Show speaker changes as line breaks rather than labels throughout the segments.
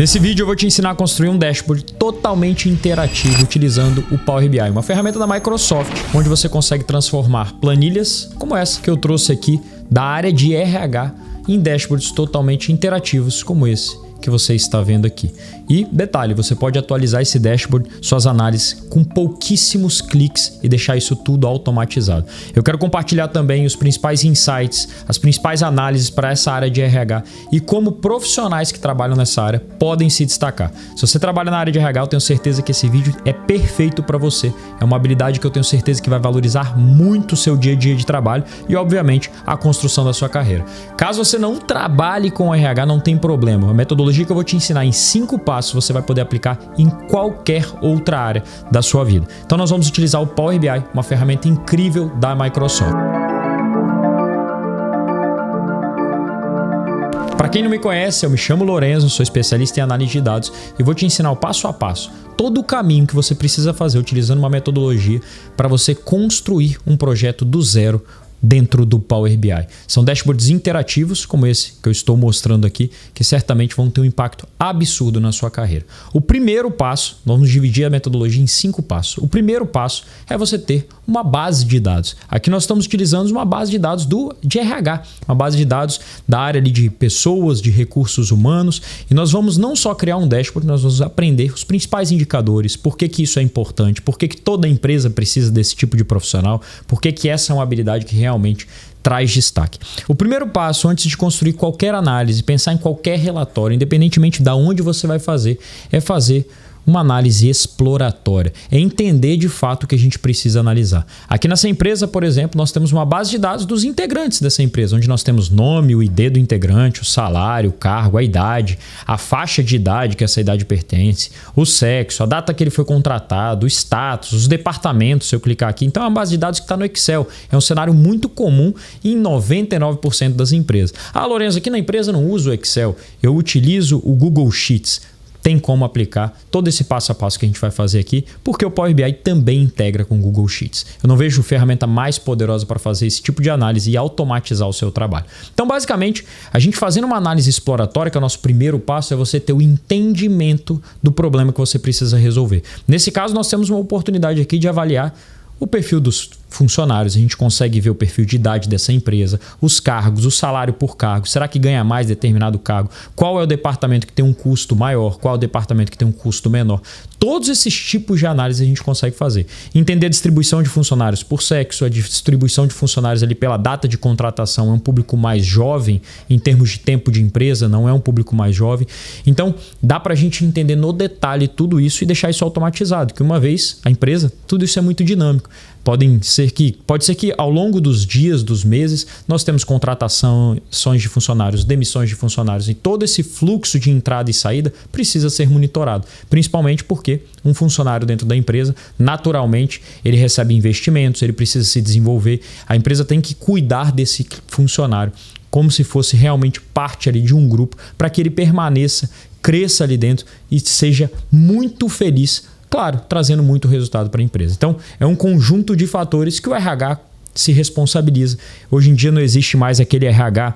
Nesse vídeo eu vou te ensinar a construir um dashboard totalmente interativo utilizando o Power BI, uma ferramenta da Microsoft, onde você consegue transformar planilhas como essa que eu trouxe aqui da área de RH em dashboards totalmente interativos como esse que você está vendo aqui. E detalhe, você pode atualizar esse dashboard, suas análises com pouquíssimos cliques e deixar isso tudo automatizado. Eu quero compartilhar também os principais insights, as principais análises para essa área de RH e como profissionais que trabalham nessa área podem se destacar. Se você trabalha na área de RH, eu tenho certeza que esse vídeo é perfeito para você. É uma habilidade que eu tenho certeza que vai valorizar muito o seu dia a dia de trabalho e, obviamente, a construção da sua carreira. Caso você não trabalhe com RH, não tem problema. A metodologia que eu vou te ensinar em 5 passos você vai poder aplicar em qualquer outra área da sua vida. Então nós vamos utilizar o Power BI, uma ferramenta incrível da Microsoft. Para quem não me conhece, eu me chamo Lorenzo, sou especialista em análise de dados e vou te ensinar o passo a passo, todo o caminho que você precisa fazer utilizando uma metodologia para você construir um projeto do zero dentro do Power BI. São dashboards interativos como esse que eu estou mostrando aqui, que certamente vão ter um impacto absurdo na sua carreira. O primeiro passo, nós vamos dividir a metodologia em 5 passos. O primeiro passo é você ter uma base de dados. Aqui nós estamos utilizando uma base de dados de RH, uma base de dados da área ali de pessoas, de recursos humanos, e nós vamos não só criar um dashboard, nós vamos aprender os principais indicadores, por que isso é importante, por que toda empresa precisa desse tipo de profissional, por que essa é uma habilidade que realmente traz destaque. O primeiro passo, antes de construir qualquer análise, pensar em qualquer relatório, independentemente de onde você vai fazer, é fazer uma análise exploratória, é entender de fato o que a gente precisa analisar. Aqui nessa empresa, por exemplo, nós temos uma base de dados dos integrantes dessa empresa, onde nós temos nome, o ID do integrante, o salário, o cargo, a idade, a faixa de idade que essa idade pertence, o sexo, a data que ele foi contratado, o status, os departamentos, se eu clicar aqui. Então é uma base de dados que está no Excel. É um cenário muito comum em 99% das empresas. Ah, Lorenzo, aqui na empresa não uso o Excel, eu utilizo o Google Sheets. Tem como aplicar todo esse passo a passo que a gente vai fazer aqui, porque o Power BI também integra com o Google Sheets. Eu não vejo ferramenta mais poderosa para fazer esse tipo de análise e automatizar o seu trabalho. Então, basicamente, a gente fazendo uma análise exploratória, que é o nosso primeiro passo, é você ter o entendimento do problema que você precisa resolver. Nesse caso, nós temos uma oportunidade aqui de avaliar o perfil dos funcionários, a gente consegue ver o perfil de idade dessa empresa, os cargos, o salário por cargo, será que ganha mais determinado cargo, qual é o departamento que tem um custo maior, qual é o departamento que tem um custo menor. Todos esses tipos de análise a gente consegue fazer. Entender a distribuição de funcionários por sexo, a distribuição de funcionários ali pela data de contratação, é um público mais jovem em termos de tempo de empresa, não é um público mais jovem. Então, dá para a gente entender no detalhe tudo isso e deixar isso automatizado, que uma vez a empresa, tudo isso é muito dinâmico. Pode ser que ao longo dos dias, dos meses, nós temos contratações de funcionários, demissões de funcionários e todo esse fluxo de entrada e saída precisa ser monitorado, principalmente porque um funcionário dentro da empresa, naturalmente, ele recebe investimentos, ele precisa se desenvolver, a empresa tem que cuidar desse funcionário como se fosse realmente parte ali de um grupo para que ele permaneça, cresça ali dentro e seja muito feliz. Claro, trazendo muito resultado para a empresa. Então, é um conjunto de fatores que o RH se responsabiliza. Hoje em dia não existe mais aquele RH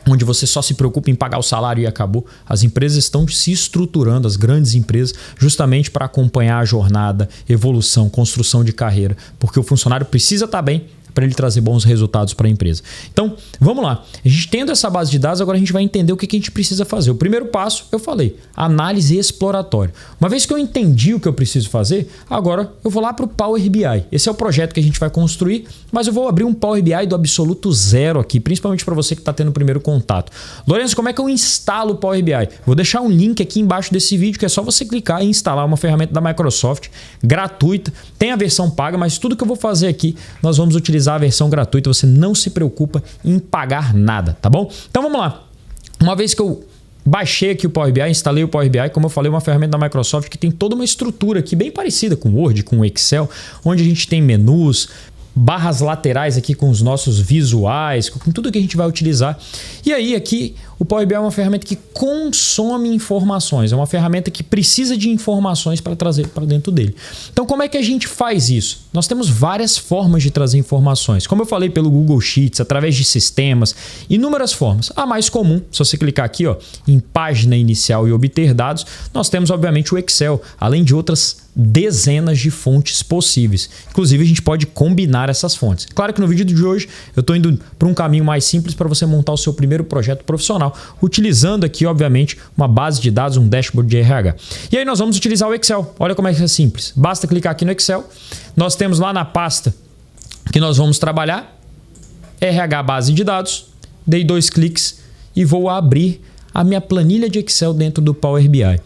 onde você só se preocupa em pagar o salário e acabou. As empresas estão se estruturando, as grandes empresas, justamente para acompanhar a jornada, evolução, construção de carreira, porque o funcionário precisa estar bem para ele trazer bons resultados para a empresa. Então, vamos lá. A gente tendo essa base de dados, agora a gente vai entender o que a gente precisa fazer. O primeiro passo, eu falei, análise exploratória. Uma vez que eu entendi o que eu preciso fazer, agora eu vou lá para o Power BI. Esse é o projeto que a gente vai construir, mas eu vou abrir um Power BI do absoluto zero aqui, principalmente para você que está tendo o primeiro contato. Lorenzo, como é que eu instalo o Power BI? Vou deixar um link aqui embaixo desse vídeo, que é só você clicar e instalar uma ferramenta da Microsoft, gratuita. Tem a versão paga, mas tudo que eu vou fazer aqui, nós vamos utilizar a versão gratuita, você não se preocupa em pagar nada, tá bom? Então vamos lá. Uma vez que eu baixei aqui o Power BI, instalei o Power BI, como eu falei, uma ferramenta da Microsoft que tem toda uma estrutura aqui bem parecida com o Word, com o Excel, onde a gente tem menus, barras laterais aqui com os nossos visuais, com tudo que a gente vai utilizar. E aí aqui o Power BI é uma ferramenta que consome informações, é uma ferramenta que precisa de informações para trazer para dentro dele. Então como é que a gente faz isso? Nós temos várias formas de trazer informações. Como eu falei, pelo Google Sheets, através de sistemas, inúmeras formas. A mais comum, se você clicar aqui ó, em página inicial e obter dados, nós temos obviamente o Excel, além de outras dezenas de fontes possíveis. Inclusive, a gente pode combinar essas fontes. Claro que no vídeo de hoje eu estou indo para um caminho mais simples para você montar o seu primeiro projeto profissional, utilizando aqui, obviamente, uma base de dados, um dashboard de RH. E aí nós vamos utilizar o Excel. Olha como é que é simples. Basta clicar aqui no Excel. Nós temos lá na pasta que nós vamos trabalhar, RH base de dados. Dei 2 cliques e vou abrir a minha planilha de Excel dentro do Power BI.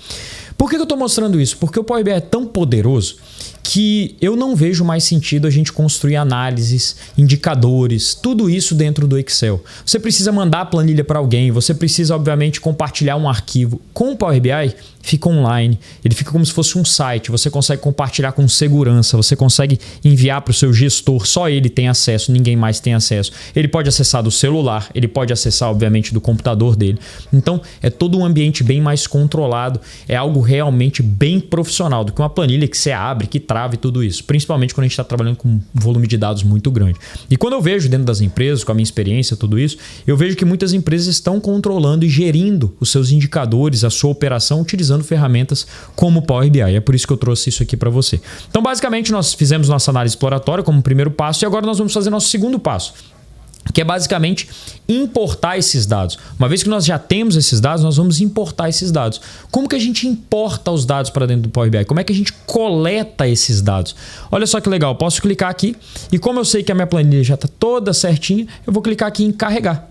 Por que eu estou mostrando isso? Porque o Power BI é tão poderoso que eu não vejo mais sentido a gente construir análises, indicadores, tudo isso dentro do Excel. Você precisa mandar a planilha para alguém, você precisa, obviamente, compartilhar um arquivo. Com o Power BI, fica online, ele fica como se fosse um site, você consegue compartilhar com segurança, você consegue enviar para o seu gestor, só ele tem acesso, ninguém mais tem acesso. Ele pode acessar do celular, ele pode acessar, obviamente, do computador dele. Então, é todo um ambiente bem mais controlado, é algo realmente bem profissional do que uma planilha que você abre, que trava e tudo isso, principalmente quando a gente está trabalhando com um volume de dados muito grande. E quando eu vejo dentro das empresas, com a minha experiência, tudo isso, eu vejo que muitas empresas estão controlando e gerindo os seus indicadores, a sua operação, utilizando ferramentas como o Power BI. É por isso que eu trouxe isso aqui para você. Então, basicamente, nós fizemos nossa análise exploratória como primeiro passo e agora nós vamos fazer nosso segundo passo, que é basicamente importar esses dados. Uma vez que nós já temos esses dados, nós vamos importar esses dados. Como que a gente importa os dados para dentro do Power BI? Como é que a gente coleta esses dados? Olha só que legal, posso clicar aqui e como eu sei que a minha planilha já está toda certinha, eu vou clicar aqui em carregar.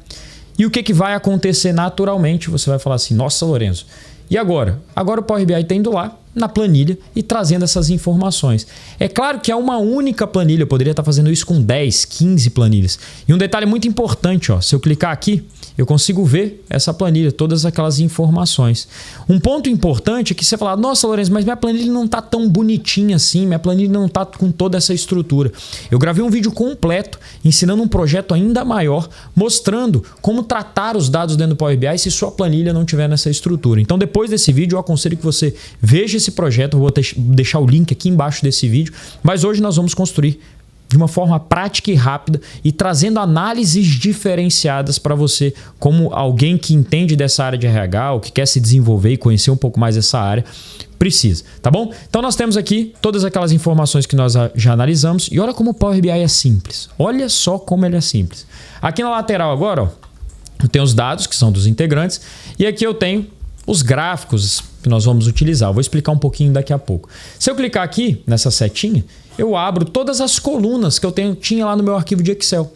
E o que vai acontecer naturalmente? Você vai falar assim, nossa, Lorenzo, e agora? Agora o Power BI está indo lá na planilha e trazendo essas informações. É claro que é uma única planilha, eu poderia estar fazendo isso com 10, 15 planilhas. E um detalhe muito importante, ó, se eu clicar aqui, eu consigo ver essa planilha, todas aquelas informações. Um ponto importante é que você fala, nossa, Lourenço, mas minha planilha não está tão bonitinha assim, minha planilha não está com toda essa estrutura. Eu gravei um vídeo completo ensinando um projeto ainda maior, mostrando como tratar os dados dentro do Power BI se sua planilha não tiver nessa estrutura. Então, depois desse vídeo, eu aconselho que você veja esse projeto, eu vou deixar o link aqui embaixo desse vídeo, mas hoje nós vamos construir de uma forma prática e rápida e trazendo análises diferenciadas para você, como alguém que entende dessa área de RH ou que quer se desenvolver e conhecer um pouco mais dessa área, precisa, tá bom? Então nós temos aqui todas aquelas informações que nós já analisamos e olha como o Power BI é simples. Olha só como ele é simples. Aqui na lateral agora, ó, eu tenho os dados que são dos integrantes e aqui eu tenho os gráficos que nós vamos utilizar. Eu vou explicar um pouquinho daqui a pouco. Se eu clicar aqui nessa setinha, eu abro todas as colunas que eu tinha lá no meu arquivo de Excel.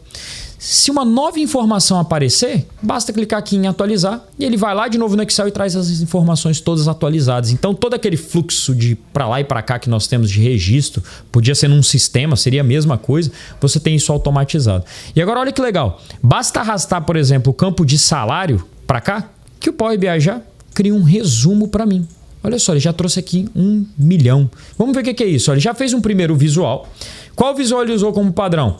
Se uma nova informação aparecer, basta clicar aqui em atualizar e ele vai lá de novo no Excel e traz as informações todas atualizadas. Então todo aquele fluxo de para lá e para cá que nós temos de registro, podia ser num sistema, seria a mesma coisa, você tem isso automatizado. E agora olha que legal, basta arrastar, por exemplo, o campo de salário para cá, que o Power BI já cria um resumo para mim. Olha só, ele já trouxe aqui 1 milhão. Vamos ver o que é isso. Ele já fez um primeiro visual. Qual visual ele usou como padrão?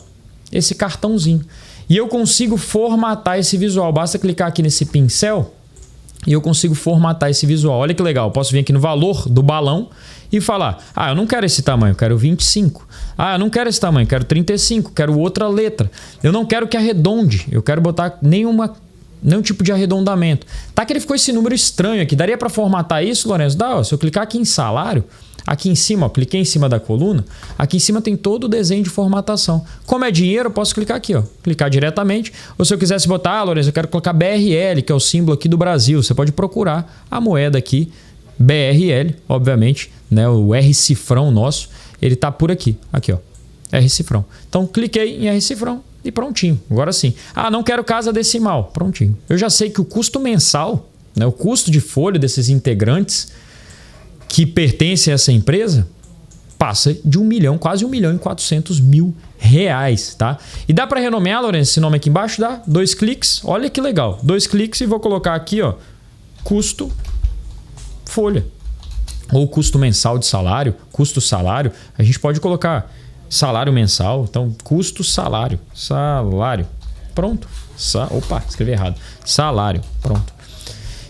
Esse cartãozinho. E eu consigo formatar esse visual. Basta clicar aqui nesse pincel e eu consigo formatar esse visual. Olha que legal. Posso vir aqui no valor do balão e falar, eu não quero esse tamanho, eu quero 25. Eu não quero esse tamanho, eu quero 35, quero outra letra. Eu não quero que arredonde, eu quero botar nenhum tipo de arredondamento. Tá que ele ficou esse número estranho aqui. Daria para formatar isso, Lourenço? Dá, ó. Se eu clicar aqui em salário, aqui em cima, ó, cliquei em cima da coluna, aqui em cima tem todo o desenho de formatação. Como é dinheiro, eu posso clicar aqui, ó, clicar diretamente. Ou se eu quisesse botar, Lourenço, eu quero colocar BRL, que é o símbolo aqui do Brasil. Você pode procurar a moeda aqui, BRL, obviamente, né? O R cifrão nosso, ele tá por aqui, ó, R cifrão. Então cliquei em R cifrão. E prontinho, agora sim. Não quero casa decimal. Prontinho. Eu já sei que o custo mensal, né, o custo de folha desses integrantes que pertencem a essa empresa, passa de 1 milhão, quase 1 milhão e 400 mil reais, tá? E dá para renomear, Lourenço, esse nome aqui embaixo? Dá. 2 cliques, olha que legal. 2 cliques e vou colocar aqui, ó, custo folha. Ou custo mensal de salário, custo salário. A gente pode colocar salário mensal, então custo salário, pronto. Opa, escrevi errado. Salário, pronto.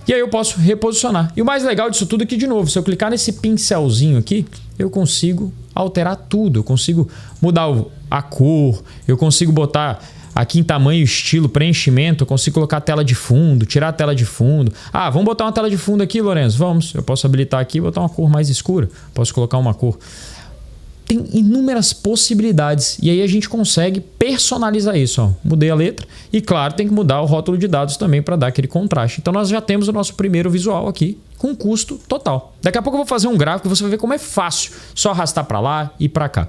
E aí eu posso reposicionar. E o mais legal disso tudo é que, de novo, se eu clicar nesse pincelzinho aqui, eu consigo alterar tudo. Eu consigo mudar a cor, eu consigo botar aqui em tamanho, estilo, preenchimento, eu consigo colocar a tela de fundo, tirar a tela de fundo. Ah, vamos botar uma tela de fundo aqui, Lourenço? Vamos. Eu posso habilitar aqui e botar uma cor mais escura. Posso colocar uma cor. Tem inúmeras possibilidades e aí a gente consegue personalizar isso. Ó. Mudei a letra e, claro, tem que mudar o rótulo de dados também para dar aquele contraste. Então, nós já temos o nosso primeiro visual aqui com custo total. Daqui a pouco eu vou fazer um gráfico e você vai ver como é fácil. Só arrastar para lá e para cá.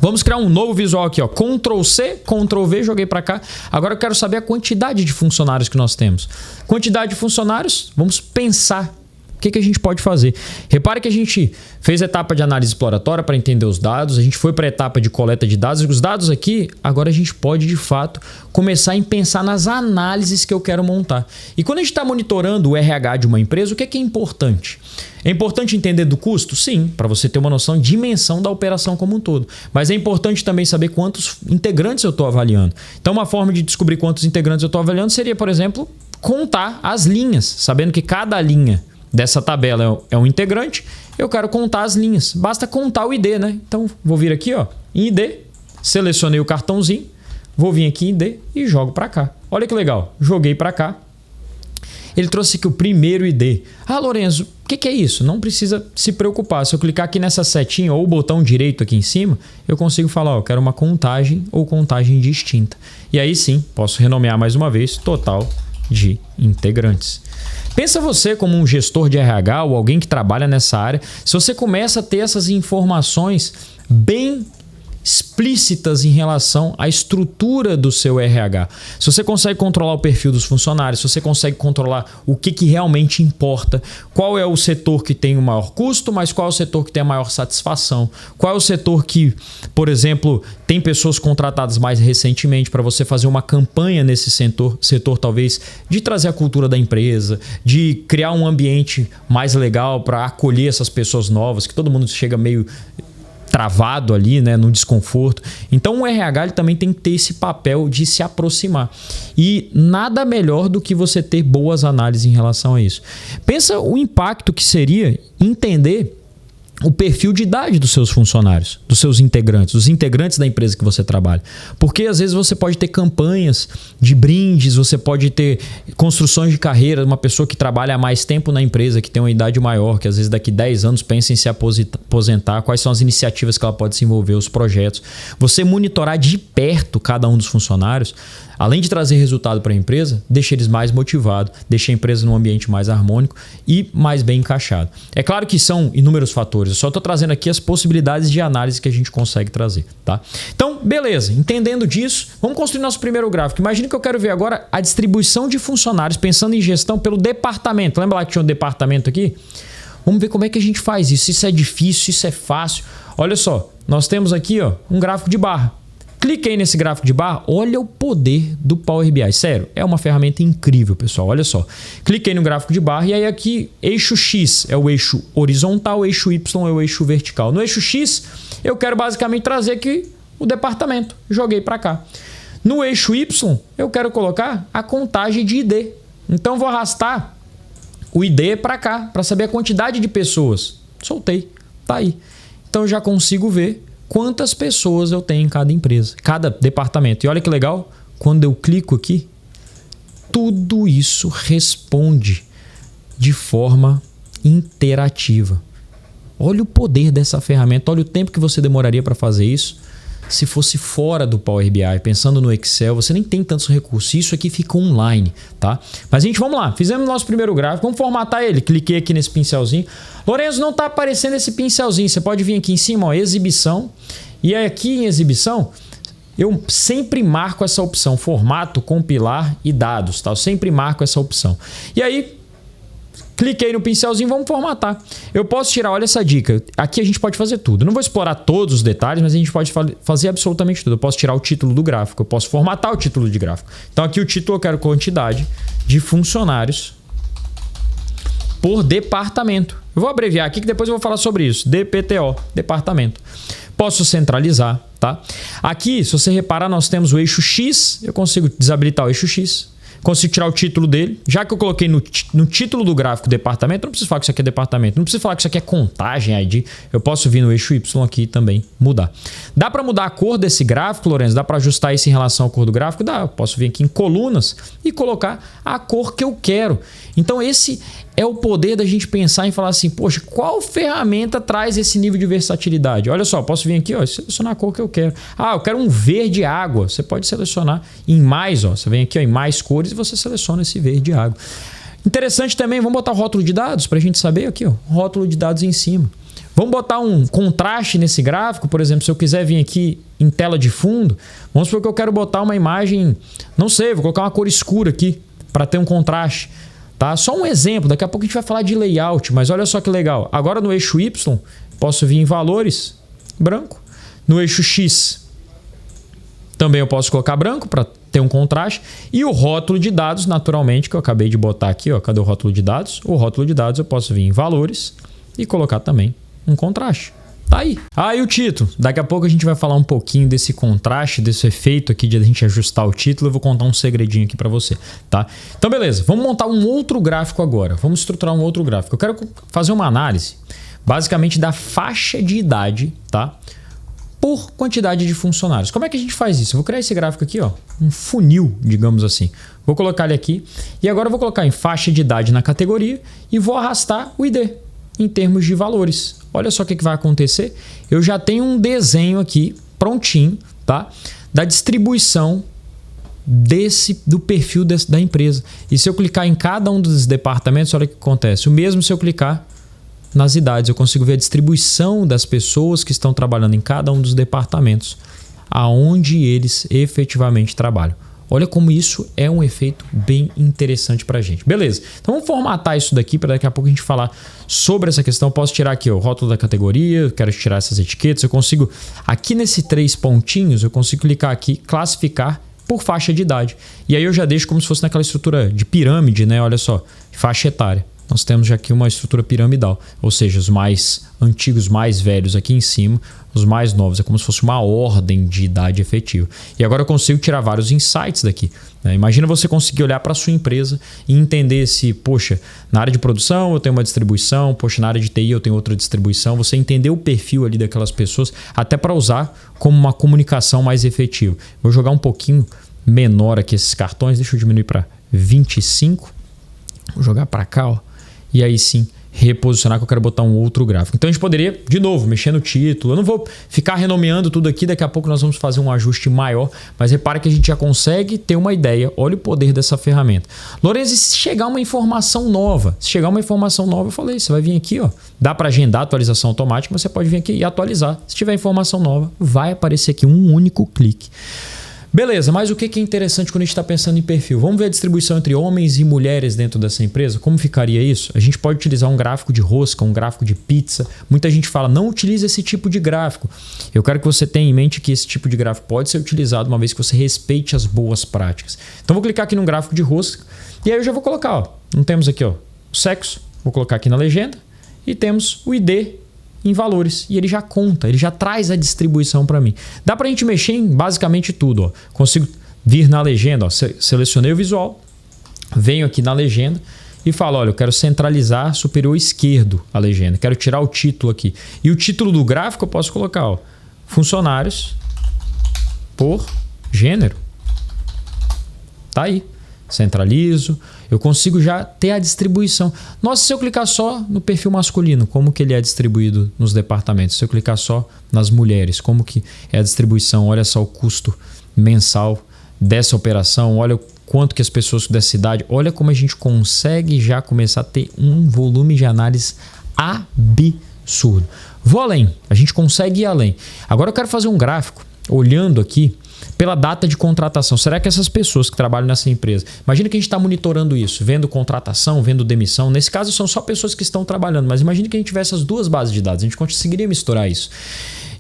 Vamos criar um novo visual aqui, ó. Ctrl C, Ctrl V, joguei para cá. Agora eu quero saber a quantidade de funcionários que nós temos. Quantidade de funcionários, vamos pensar. O que a gente pode fazer? Repare que a gente fez a etapa de análise exploratória para entender os dados, a gente foi para a etapa de coleta de dados. Os dados aqui, agora a gente pode de fato começar a pensar nas análises que eu quero montar. E quando a gente está monitorando o RH de uma empresa, o que é importante? É importante entender do custo? Sim, para você ter uma noção de dimensão da operação como um todo. Mas é importante também saber quantos integrantes eu estou avaliando. Então, uma forma de descobrir quantos integrantes eu estou avaliando seria, por exemplo, contar as linhas, sabendo que cada linha dessa tabela é um integrante, eu quero contar as linhas. Basta contar o ID, né? Então, vou vir aqui, ó, em ID, selecionei o cartãozinho, vou vir aqui em ID e jogo para cá. Olha que legal, joguei para cá. Ele trouxe aqui o primeiro ID. Ah, Lourenço, o que é isso? Não precisa se preocupar. Se eu clicar aqui nessa setinha ou o botão direito aqui em cima, eu consigo falar, ó, eu quero uma contagem ou contagem distinta. E aí sim, posso renomear mais uma vez, total de integrantes. Pensa você como um gestor de RH ou alguém que trabalha nessa área, se você começa a ter essas informações bem explícitas em relação à estrutura do seu RH. Se você consegue controlar o perfil dos funcionários, se você consegue controlar o que realmente importa, qual é o setor que tem o maior custo, mas qual é o setor que tem a maior satisfação, qual é o setor que, por exemplo, tem pessoas contratadas mais recentemente para você fazer uma campanha nesse setor talvez de trazer a cultura da empresa, de criar um ambiente mais legal para acolher essas pessoas novas, que todo mundo chega meio travado ali, né, no desconforto. Então o RH ele também tem que ter esse papel de se aproximar. E nada melhor do que você ter boas análises em relação a isso. Pensa o impacto que seria entender o perfil de idade dos seus funcionários, dos seus integrantes, dos integrantes da empresa que você trabalha. Porque às vezes você pode ter campanhas de brindes, você pode ter construções de carreira, uma pessoa que trabalha há mais tempo na empresa, que tem uma idade maior, que às vezes daqui 10 anos pensa em se aposentar, quais são as iniciativas que ela pode se envolver, os projetos. Você monitorar de perto cada um dos funcionários, além de trazer resultado para a empresa, deixa eles mais motivados, deixa a empresa num ambiente mais harmônico e mais bem encaixado. É claro que são inúmeros fatores, eu só estou trazendo aqui as possibilidades de análise que a gente consegue trazer, tá? Então, beleza, entendendo disso, vamos construir nosso primeiro gráfico. Imagina que eu quero ver agora a distribuição de funcionários, pensando em gestão pelo departamento. Lembra lá que tinha um departamento aqui? Vamos ver como é que a gente faz isso. Isso é difícil, isso é fácil. Olha só, nós temos aqui, ó, um gráfico de barra. Cliquei nesse gráfico de barra, olha o poder do Power BI. Sério, é uma ferramenta incrível, pessoal. Olha só. Cliquei no gráfico de barra e aí aqui, eixo X é o eixo horizontal, eixo Y é o eixo vertical. No eixo X, eu quero basicamente trazer aqui o departamento. Joguei para cá. No eixo Y, eu quero colocar a contagem de ID. Então, vou arrastar o ID para cá, para saber a quantidade de pessoas. Soltei. Tá aí. Então, eu já consigo ver quantas pessoas eu tenho em cada empresa, cada departamento. E olha que legal, quando eu clico aqui, tudo isso responde de forma interativa. Olha o poder dessa ferramenta, olha o tempo que você demoraria para fazer isso. Se fosse fora do Power BI, pensando no Excel, você nem tem tantos recursos. Isso aqui fica online, tá? Mas, gente, vamos lá. Fizemos o nosso primeiro gráfico. Vamos formatar ele. Cliquei aqui nesse pincelzinho. Lourenço, não está aparecendo esse pincelzinho. Você pode vir aqui em cima, ó, exibição. E aqui em exibição, eu sempre marco essa opção. Formato, compilar e dados, tá? Eu sempre marco essa opção. E aí, cliquei no pincelzinho, vamos formatar. Eu posso tirar, olha essa dica. Aqui a gente pode fazer tudo. Eu não vou explorar todos os detalhes, mas a gente pode fazer absolutamente tudo. Eu posso tirar o título do gráfico, eu posso formatar o título de gráfico. Então aqui o título eu quero quantidade de funcionários por departamento. Eu vou abreviar aqui que depois eu vou falar sobre isso. DPTO, departamento. Posso centralizar, tá? Aqui, se você reparar, nós temos o eixo X. Eu consigo desabilitar o eixo X. consigo tirar o título dele. Já que eu coloquei no título do gráfico departamento, eu não preciso falar que isso aqui é departamento, não preciso falar que isso aqui é contagem, ID. Eu posso vir no eixo Y aqui e também mudar. Dá para mudar a cor desse gráfico, Lourenço? Dá para ajustar isso em relação à cor do gráfico? Dá. Eu posso vir aqui em colunas e colocar a cor que eu quero. Então esse é o poder da gente pensar em falar assim, poxa, qual ferramenta traz esse nível de versatilidade? Olha só, posso vir aqui ó, e selecionar a cor que eu quero. Ah, eu quero um verde água. Você pode selecionar em mais, ó. Você vem aqui ó, em mais cores e você seleciona esse verde água. Interessante também, vamos botar o rótulo de dados para a gente saber aqui, ó, rótulo de dados em cima. Vamos botar um contraste nesse gráfico, por exemplo, se eu quiser vir aqui em tela de fundo, vamos supor que eu quero botar uma imagem, não sei, vou colocar uma cor escura aqui para ter um contraste. Tá? Só um exemplo, daqui a pouco a gente vai falar de layout, mas olha só que legal. Agora no eixo Y, posso vir em valores, branco. No eixo X, também eu posso colocar branco para ter um contraste. E o rótulo de dados, naturalmente, que eu acabei de botar aqui, ó, cadê o rótulo de dados? O rótulo de dados eu posso vir em valores e colocar também um contraste. Tá aí. Ah, e o título. Daqui a pouco a gente vai falar um pouquinho desse contraste, desse efeito aqui de a gente ajustar o título. Eu vou contar um segredinho aqui para você, tá? Então, beleza. Vamos montar um outro gráfico agora. Vamos estruturar um outro gráfico. Eu quero fazer uma análise, basicamente, da faixa de idade, tá? Por quantidade de funcionários. Como é que a gente faz isso? Eu vou criar esse gráfico aqui, ó, um funil, digamos assim. Vou colocar ele aqui e agora eu vou colocar em faixa de idade na categoria e vou arrastar o ID em termos de valores. Olha só o que vai acontecer. Eu já tenho um desenho aqui prontinho, tá? Da distribuição do perfil da empresa. E se eu clicar em cada um dos departamentos, olha o que acontece. O mesmo se eu clicar nas idades, eu consigo ver a distribuição das pessoas que estão trabalhando em cada um dos departamentos, aonde eles efetivamente trabalham. Olha como isso é um efeito bem interessante para a gente. Beleza, então vamos formatar isso daqui para daqui a pouco a gente falar sobre essa questão. Posso tirar aqui o rótulo da categoria, eu quero tirar essas etiquetas, eu consigo, aqui nesse 3 pontinhos, eu consigo clicar aqui, classificar por faixa de idade. E aí eu já deixo como se fosse naquela estrutura de pirâmide, né? Olha só, faixa etária. Nós temos já aqui uma estrutura piramidal, ou seja, os mais antigos, mais velhos aqui em cima, os mais novos. É como se fosse uma ordem de idade efetiva. E agora eu consigo tirar vários insights daqui, né? Imagina você conseguir olhar para a sua empresa e entender se, poxa, na área de produção eu tenho uma distribuição, poxa, na área de TI eu tenho outra distribuição. Você entender o perfil ali daquelas pessoas, até para usar como uma comunicação mais efetiva. Vou jogar um pouquinho menor aqui esses cartões, deixa eu diminuir para 25. Vou jogar para cá, ó. E aí sim, reposicionar que eu quero botar um outro gráfico. Então a gente poderia, de novo, mexer no título. Eu não vou ficar renomeando tudo aqui, daqui a pouco nós vamos fazer um ajuste maior, mas repare que a gente já consegue ter uma ideia. Olha o poder dessa ferramenta. Lourenço, se chegar uma informação nova, eu falei, você vai vir aqui, ó, dá para agendar a atualização automática, mas você pode vir aqui e atualizar. Se tiver informação nova, vai aparecer aqui um único clique. Beleza, mas o que é interessante quando a gente está pensando em perfil? Vamos ver a distribuição entre homens e mulheres dentro dessa empresa? Como ficaria isso? A gente pode utilizar um gráfico de rosca, um gráfico de pizza. Muita gente fala, não utilize esse tipo de gráfico. Eu quero que você tenha em mente que esse tipo de gráfico pode ser utilizado uma vez que você respeite as boas práticas. Então vou clicar aqui no gráfico de rosca e aí eu já vou colocar, ó, não temos aqui ó, o sexo, vou colocar aqui na legenda e temos o ID em valores e ele já conta, ele já traz a distribuição para mim. Dá para a gente mexer em basicamente tudo, ó. Consigo vir na legenda, ó. Selecionei o visual, venho aqui na legenda e falo, olha, eu quero centralizar superior esquerdo a legenda, quero tirar o título aqui. E o título do gráfico eu posso colocar, ó, funcionários por gênero. Tá aí. Centralizo, eu consigo já ter a distribuição. Nossa, se eu clicar só no perfil masculino, como que ele é distribuído nos departamentos? Se eu clicar só nas mulheres, como que é a distribuição? Olha só o custo mensal dessa operação, olha o quanto que as pessoas dessa cidade, olha como a gente consegue já começar a ter um volume de análise absurdo. Vou além, a gente consegue ir além. Agora eu quero fazer um gráfico, olhando aqui, pela data de contratação. Será que essas pessoas que trabalham nessa empresa, imagina que a gente está monitorando isso, vendo contratação, vendo demissão, nesse caso são só pessoas que estão trabalhando, mas imagina que a gente tivesse as duas bases de dados, a gente conseguiria misturar isso.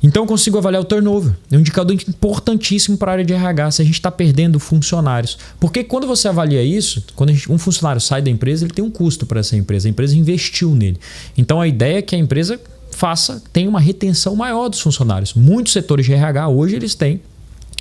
Então eu consigo avaliar o turnover, é um indicador importantíssimo para a área de RH, se a gente está perdendo funcionários. Porque quando você avalia isso, quando um funcionário sai da empresa, ele tem um custo para essa empresa, a empresa investiu nele. Então a ideia é que a empresa tenha uma retenção maior dos funcionários. Muitos setores de RH hoje eles têm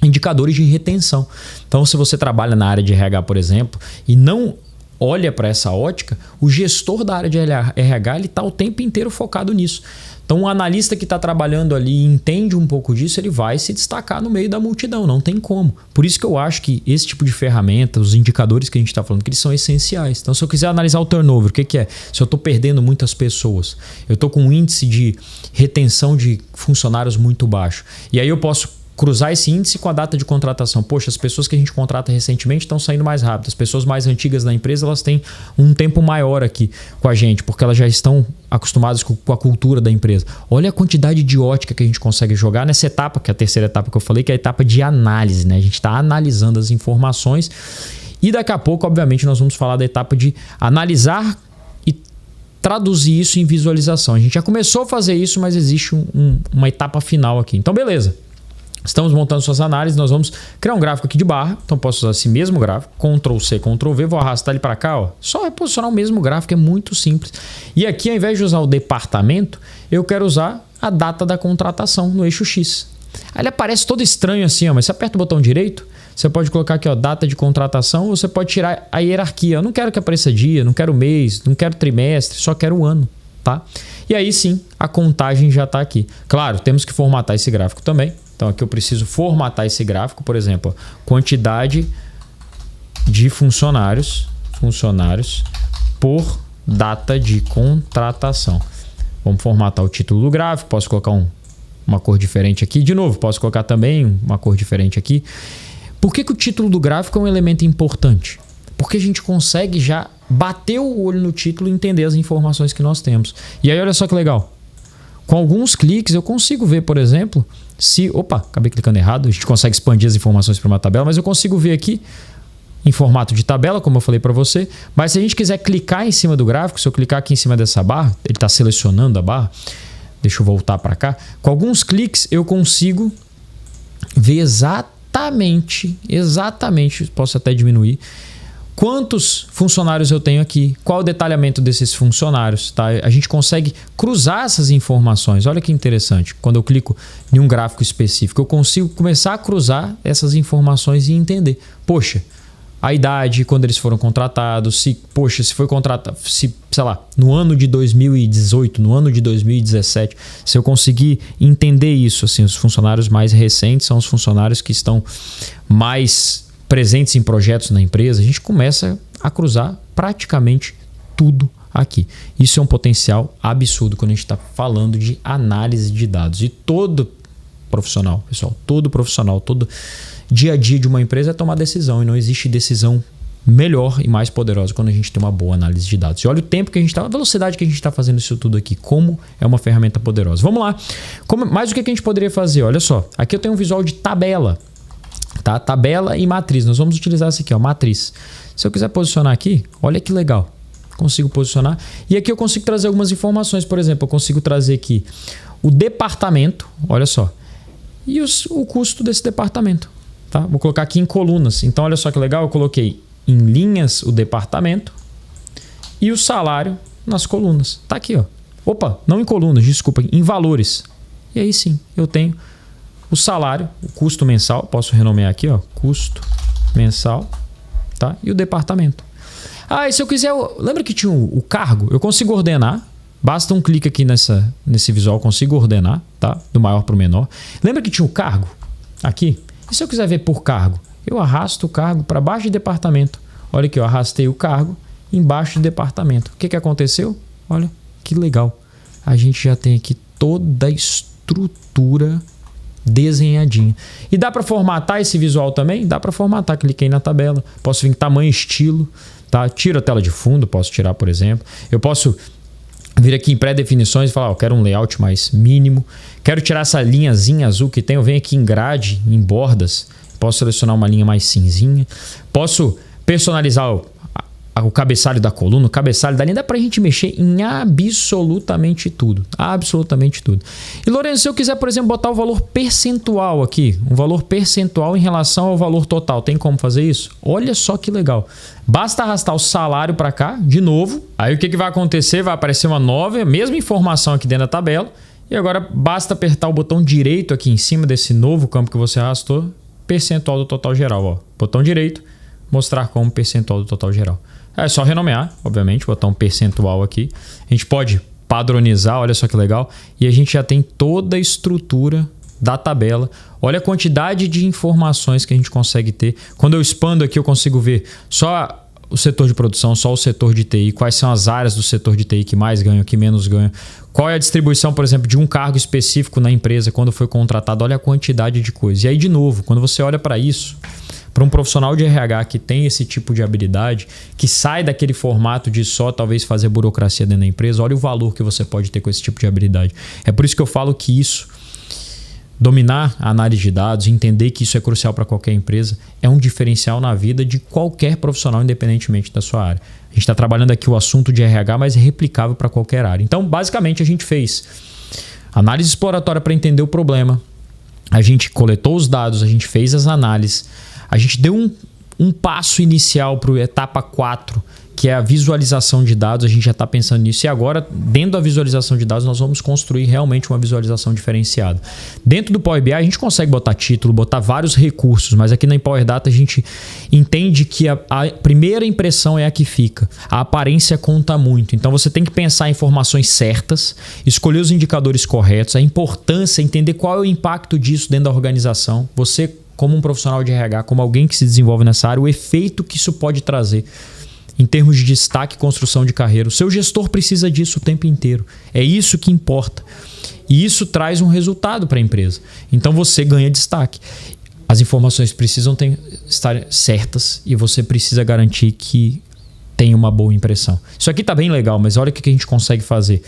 indicadores de retenção. Então, se você trabalha na área de RH, por exemplo, e não olha para essa ótica, o gestor da área de RH está o tempo inteiro focado nisso. Então, um analista que está trabalhando ali e entende um pouco disso, ele vai se destacar no meio da multidão, não tem como. Por isso que eu acho que esse tipo de ferramenta, os indicadores que a gente está falando, que eles são essenciais. Então, se eu quiser analisar o turnover, o que é? Se eu estou perdendo muitas pessoas, eu estou com um índice de retenção de funcionários muito baixo, e aí eu posso cruzar esse índice com a data de contratação. Poxa, as pessoas que a gente contrata recentemente estão saindo mais rápido. As pessoas mais antigas da empresa, elas têm um tempo maior aqui com a gente, porque elas já estão acostumadas com a cultura da empresa. Olha a quantidade de ótica que a gente consegue jogar nessa etapa, que é a terceira etapa que eu falei, que é a etapa de análise, né? A gente está analisando as informações e daqui a pouco, obviamente, nós vamos falar da etapa de analisar e traduzir isso em visualização. A gente já começou a fazer isso, mas existe uma etapa final aqui. Então, beleza. Estamos montando suas análises, nós vamos criar um gráfico aqui de barra, então posso usar esse mesmo gráfico, Ctrl C, Ctrl V, vou arrastar ele para cá, ó. Só reposicionar o mesmo gráfico, é muito simples. E aqui, ao invés de usar o departamento, eu quero usar a data da contratação no eixo X. Aí ele aparece todo estranho assim, ó, mas você aperta o botão direito, você pode colocar aqui, ó, data de contratação, ou você pode tirar a hierarquia. Eu não quero que apareça dia, não quero mês, não quero trimestre, só quero o ano, tá? E aí sim, a contagem já está aqui. Claro, temos que formatar esse gráfico também. Então aqui eu preciso formatar esse gráfico, por exemplo, quantidade de funcionários por data de contratação. Vamos formatar o título do gráfico, posso colocar uma cor diferente aqui. De novo, posso colocar também uma cor diferente aqui. Por que o título do gráfico é um elemento importante? Porque a gente consegue já bater o olho no título e entender as informações que nós temos. E aí olha só que legal. Com alguns cliques eu consigo ver, por exemplo, se... Opa, acabei clicando errado. A gente consegue expandir as informações para uma tabela, mas eu consigo ver aqui em formato de tabela, como eu falei para você. Mas se a gente quiser clicar em cima do gráfico, se eu clicar aqui em cima dessa barra, ele está selecionando a barra. Deixa eu voltar para cá. Com alguns cliques eu consigo ver exatamente, posso até diminuir, quantos funcionários eu tenho aqui, qual o detalhamento desses funcionários, tá? A gente consegue cruzar essas informações. Olha que interessante. Quando eu clico em um gráfico específico, eu consigo começar a cruzar essas informações e entender. Poxa, a idade, quando eles foram contratados, se foi contratado, sei lá, no ano de 2018, no ano de 2017, se eu conseguir entender isso, assim, os funcionários mais recentes são os funcionários que estão mais presentes em projetos na empresa, a gente começa a cruzar praticamente tudo aqui. Isso é um potencial absurdo quando a gente está falando de análise de dados. E todo profissional, pessoal, todo dia a dia de uma empresa é tomar decisão, e não existe decisão melhor e mais poderosa quando a gente tem uma boa análise de dados. E olha o tempo que a gente está, a velocidade que a gente está fazendo isso tudo aqui, como é uma ferramenta poderosa. Vamos lá. Mais o que a gente poderia fazer? Olha só, aqui eu tenho um visual de tabela. Tá? Tabela e matriz. Nós vamos utilizar essa aqui, ó, matriz. Se eu quiser posicionar aqui, olha que legal. Consigo posicionar. E aqui eu consigo trazer algumas informações. Por exemplo, eu consigo trazer aqui o departamento, olha só, e o custo desse departamento. Tá? Vou colocar aqui em colunas. Então, olha só que legal. Eu coloquei em linhas o departamento e o salário nas colunas. Tá aqui, ó. Opa, não em colunas, desculpa, em valores. E aí sim, eu tenho o salário, o custo mensal, posso renomear aqui, ó, custo mensal, tá? E o departamento. Ah, e se eu quiser, lembra que tinha o cargo? Eu consigo ordenar, basta um clique aqui nesse visual, eu consigo ordenar, tá? Do maior para o menor. Lembra que tinha o cargo aqui? E se eu quiser ver por cargo? Eu arrasto o cargo para baixo de departamento. Olha aqui, eu arrastei o cargo embaixo de departamento. O que aconteceu? Olha, que legal. A gente já tem aqui toda a estrutura desenhadinha. E dá para formatar esse visual também? Dá para formatar. Cliquei na tabela. Posso vir em tamanho, estilo, tá? Tiro a tela de fundo, posso tirar, por exemplo. Eu posso vir aqui em pré-definições e falar, ó, quero um layout mais mínimo. Quero tirar essa linhazinha azul que tem. Eu venho aqui em grade, em bordas. Posso selecionar uma linha mais cinzinha. Posso personalizar o cabeçalho da coluna, o cabeçalho da linha. Dá pra gente mexer em absolutamente tudo. Absolutamente tudo. E, Lourenço, se eu quiser, por exemplo, botar o valor percentual aqui, um valor percentual em relação ao valor total, tem como fazer isso? Olha só que legal. Basta arrastar o salário para cá, de novo. Aí o que vai acontecer? Vai aparecer uma nova, mesma informação aqui dentro da tabela. E agora basta apertar o botão direito aqui em cima desse novo campo que você arrastou. percentual do total geral. Ó. Botão direito, mostrar como percentual do total geral. É só renomear, obviamente, botar um percentual aqui. A gente pode padronizar, olha só que legal. E a gente já tem toda a estrutura da tabela. Olha a quantidade de informações que a gente consegue ter. Quando eu expando aqui, eu consigo ver só o setor de produção, só o setor de TI, quais são as áreas do setor de TI que mais ganham, que menos ganham. Qual é a distribuição, por exemplo, de um cargo específico na empresa quando foi contratado. Olha a quantidade de coisas. E aí, de novo, quando você olha para isso, para um profissional de RH que tem esse tipo de habilidade, que sai daquele formato de só talvez fazer burocracia dentro da empresa, olha o valor que você pode ter com esse tipo de habilidade. É por isso que eu falo que isso, dominar a análise de dados, entender que isso é crucial para qualquer empresa, é um diferencial na vida de qualquer profissional, independentemente da sua área. A gente está trabalhando aqui o assunto de RH, mas é replicável para qualquer área. Então, basicamente, a gente fez análise exploratória para entender o problema, a gente coletou os dados, a gente fez as análises, a gente deu um passo inicial para a etapa 4, que é a visualização de dados. A gente já está pensando nisso. E agora, dentro da visualização de dados, nós vamos construir realmente uma visualização diferenciada. Dentro do Power BI, a gente consegue botar título, botar vários recursos, mas aqui na Power Data a gente entende que a primeira impressão é a que fica. A aparência conta muito. Então, você tem que pensar em informações certas, escolher os indicadores corretos, a importância, entender qual é o impacto disso dentro da organização. Você, como um profissional de RH, como alguém que se desenvolve nessa área, o efeito que isso pode trazer em termos de destaque e construção de carreira. O seu gestor precisa disso o tempo inteiro. É isso que importa. E isso traz um resultado para a empresa. Então você ganha destaque. As informações precisam estar certas e você precisa garantir que tem uma boa impressão. Isso aqui está bem legal, mas olha o que a gente consegue fazer.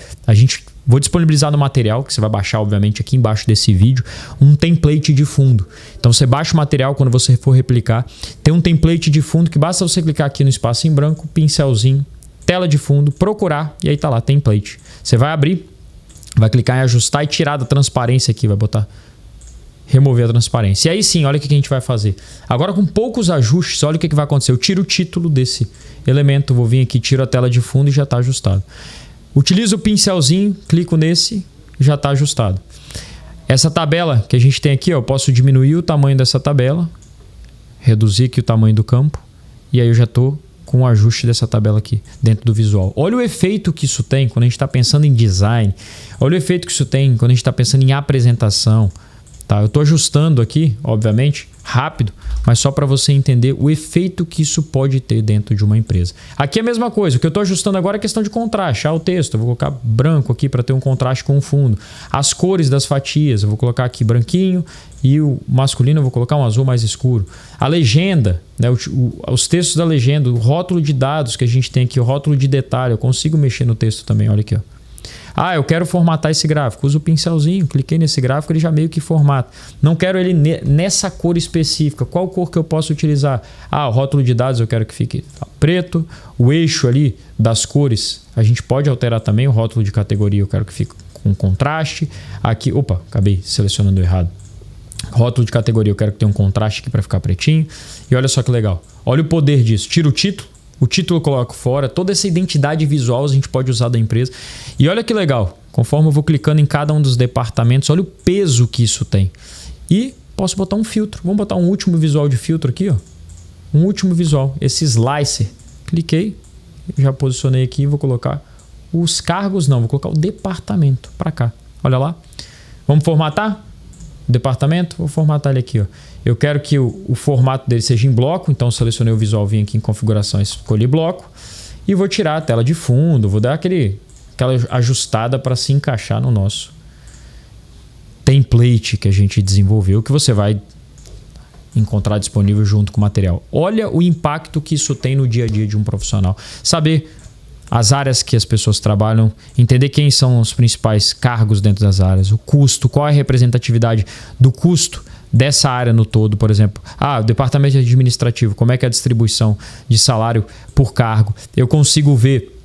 Vou disponibilizar no material, que você vai baixar, obviamente, aqui embaixo desse vídeo, um template de fundo. Então você baixa o material quando você for replicar. Tem um template de fundo que basta você clicar aqui no espaço em branco, pincelzinho, tela de fundo, procurar e aí tá lá, template. Você vai abrir, vai clicar em ajustar e tirar da transparência aqui, vai botar remover a transparência. E aí sim, olha o que a gente vai fazer. Agora com poucos ajustes, olha o que vai acontecer. Eu tiro o título desse elemento, vou vir aqui, tiro a tela de fundo e já está ajustado. Utilizo o pincelzinho, clico nesse, já está ajustado. Essa tabela que a gente tem aqui, eu posso diminuir o tamanho dessa tabela, reduzir aqui o tamanho do campo, e aí eu já estou com o ajuste dessa tabela aqui dentro do visual. Olha o efeito que isso tem quando a gente está pensando em design, olha o efeito que isso tem quando a gente está pensando em apresentação. Tá, eu estou ajustando aqui, obviamente, rápido, mas só para você entender o efeito que isso pode ter dentro de uma empresa. Aqui é a mesma coisa, o que eu estou ajustando agora é questão de contraste, o texto, eu vou colocar branco aqui para ter um contraste com o fundo. As cores das fatias, eu vou colocar aqui branquinho e o masculino eu vou colocar um azul mais escuro. A legenda, né, os textos da legenda, o rótulo de dados que a gente tem aqui, o rótulo de detalhe, eu consigo mexer no texto também, olha aqui, ó. Eu quero formatar esse gráfico. Uso o pincelzinho, cliquei nesse gráfico, ele já meio que formata. Não quero ele nessa cor específica. Qual cor que eu posso utilizar? O rótulo de dados eu quero que fique preto. O eixo ali das cores, a gente pode alterar também. O rótulo de categoria eu quero que fique com contraste. Aqui, acabei selecionando errado. Rótulo de categoria eu quero que tenha um contraste aqui para ficar pretinho. E olha só que legal. Olha o poder disso. Tira o título. O título eu coloco fora, toda essa identidade visual a gente pode usar da empresa. E olha que legal, conforme eu vou clicando em cada um dos departamentos, olha o peso que isso tem. E posso botar um filtro. Vamos botar um último visual de filtro aqui, ó. Um último visual, esse slicer. Cliquei, já posicionei aqui e vou colocar os cargos, não, vou colocar o departamento para cá. Olha lá. Vamos formatar? Departamento, vou formatar ele aqui, ó. Eu quero que o formato dele seja em bloco, então selecionei o visual, vim aqui em configuração, escolhi bloco e vou tirar a tela de fundo, vou dar aquela ajustada para se encaixar no nosso template que a gente desenvolveu, que você vai encontrar disponível junto com o material. Olha o impacto que isso tem no dia a dia de um profissional. Saber as áreas que as pessoas trabalham, entender quem são os principais cargos dentro das áreas, o custo, qual é a representatividade do custo dessa área no todo, por exemplo. O departamento administrativo, como é que é a distribuição de salário por cargo. Eu consigo ver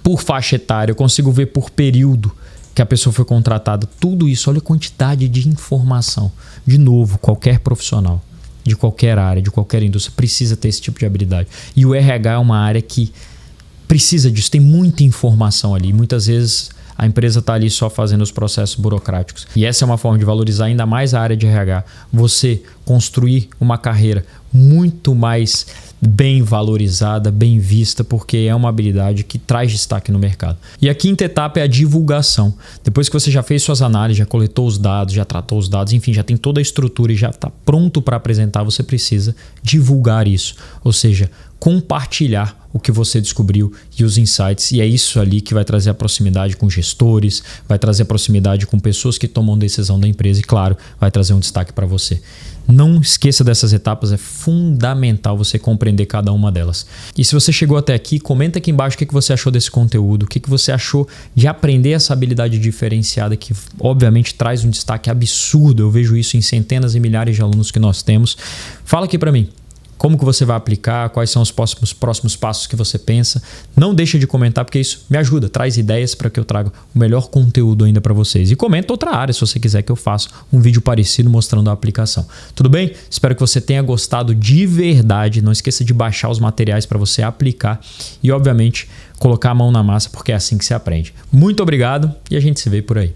por faixa etária, eu consigo ver por período que a pessoa foi contratada. Tudo isso, olha a quantidade de informação. De novo, qualquer profissional, de qualquer área, de qualquer indústria, precisa ter esse tipo de habilidade. E o RH é uma área que precisa disso, tem muita informação ali. Muitas vezes A empresa está ali só fazendo os processos burocráticos. E essa é uma forma de valorizar ainda mais a área de RH. Você construir uma carreira muito mais bem valorizada, bem vista, porque é uma habilidade que traz destaque no mercado. E a quinta etapa é a divulgação. Depois que você já fez suas análises, já coletou os dados, já tratou os dados, enfim, já tem toda a estrutura e já está pronto para apresentar, você precisa divulgar isso. Ou seja, compartilhar o que você descobriu e os insights. E é isso ali que vai trazer a proximidade com gestores, vai trazer a proximidade com pessoas que tomam decisão da empresa e, claro, vai trazer um destaque para você. Não esqueça dessas etapas, é fundamental você compreender cada uma delas. E se você chegou até aqui, comenta aqui embaixo o que você achou desse conteúdo, o que você achou de aprender essa habilidade diferenciada que obviamente traz um destaque absurdo. Eu vejo isso em centenas e milhares de alunos que nós temos. Fala aqui para mim. Como que você vai aplicar, quais são os próximos passos que você pensa. Não deixa de comentar, porque isso me ajuda, traz ideias para que eu traga o melhor conteúdo ainda para vocês. E comenta outra área se você quiser que eu faça um vídeo parecido mostrando a aplicação. Tudo bem? Espero que você tenha gostado de verdade. Não esqueça de baixar os materiais para você aplicar e, obviamente, colocar a mão na massa, porque é assim que se aprende. Muito obrigado e a gente se vê por aí.